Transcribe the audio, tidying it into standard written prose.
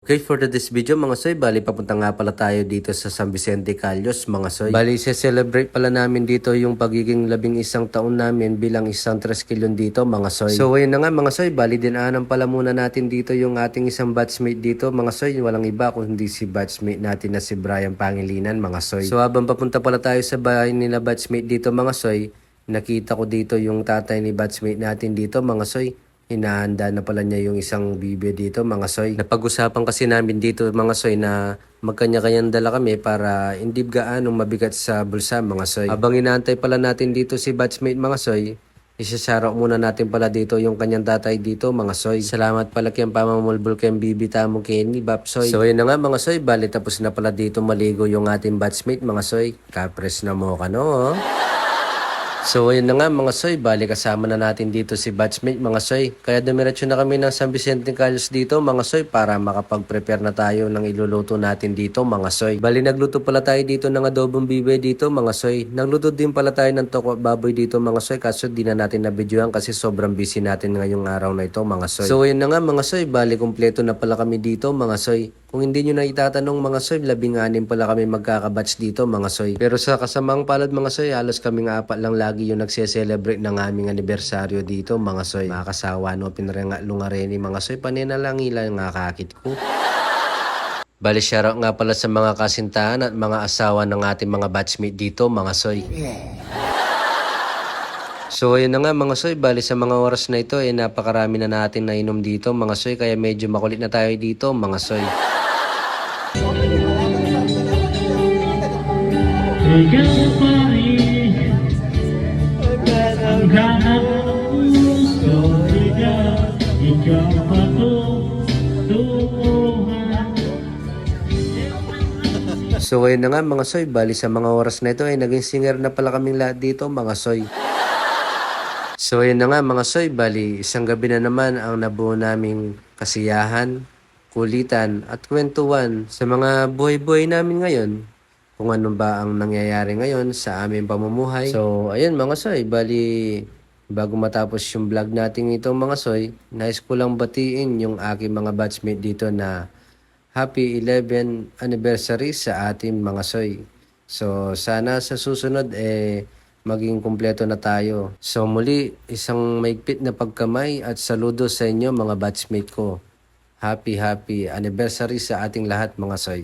Okay, for this video mga soy, bali papunta nga pala tayo dito sa San Vicente Calyos mga soy. Bali celebrate pala namin dito yung pagiging 11 taon namin bilang isang treskilyon dito mga soy. So ayun na nga mga soy, bali dinaanan pala muna natin dito yung ating isang batchmate dito mga soy. Walang iba kundi si batchmate natin na si Brian Pangilinan mga soy. So habang papunta pala tayo sa bahay nila batchmate dito mga soy, nakita ko dito yung tatay ni batchmate natin dito mga soy. Hinahanda na pala niya yung isang bibe dito mga soy. Napag-usapan kasi namin dito mga soy na magkanya-kanyang dala kami para hindi gaanong mabigat sa bulsa mga soy. Habang inaantay pala natin dito si batchmate mga soy, isasarok muna natin pala dito yung kanyang tatay dito mga soy. Salamat pala kayang pamamulbol kayang bibi tamo Kenny Bapsoy. So yun na nga mga soy, bali tapos na pala dito maligo yung ating batchmate mga soy. Kapres na mo ka no. So ayun na nga mga soy, bali kasama na natin dito si batchmate mga soy. Kaya dumiretso na kami ng San Vicente Calyos dito mga soy para makapag-prepare na tayo ng iluluto natin dito mga soy. Bali nagluto pala tayo dito ng adobong bibe dito mga soy. Nagluto din pala tayo ng toko baboy dito mga soy, kaso di na natin nabidyohan kasi sobrang busy natin ngayong araw na ito mga soy. So ayun na nga mga soy, bali kumpleto na pala kami dito mga soy. Kung hindi nyo na itatanong mga soy, 16 pala kami magkakabatch dito mga soy. Pero sa kasamang palad mga soy, halos kaming 4 lang lagi yung nagse-celebrate ng aming anibersaryo dito mga soy. Makakasawa no, pinrenga lungareni mga soy, panina lang ilang nga kakit ko. Bali shoutout nga pala sa mga kasintahan at mga asawa ng ating mga batchmate dito mga soy. So ayun na nga mga soy, bali sa mga oras na ito napakarami na natin nainom dito mga soy, kaya medyo makulit na tayo dito mga soy. Ikaw pa rin ang hanap puso, ikaw pa to, tuhan. So ayun na nga mga soy, bali sa mga oras na ito naging singer na pala kaming lahat dito mga soy. So ayun na nga mga soy, bali isang gabi na naman ang nabuo naming kasiyahan, kulitan at kwentuhan sa mga buhay-buhay namin ngayon. Kung ano ba ang nangyayari ngayon sa aming pamumuhay. So ayun mga soy, bali bago matapos yung vlog natin ito mga soy, nais ko lang batiin yung aking mga batchmate dito na Happy 11th anniversary sa ating mga soy. So sana sa susunod maging kumpleto na tayo. So muli, isang maigpit na pagkamay at saludo sa inyo mga batchmate ko. Happy anniversary sa ating lahat mga soy.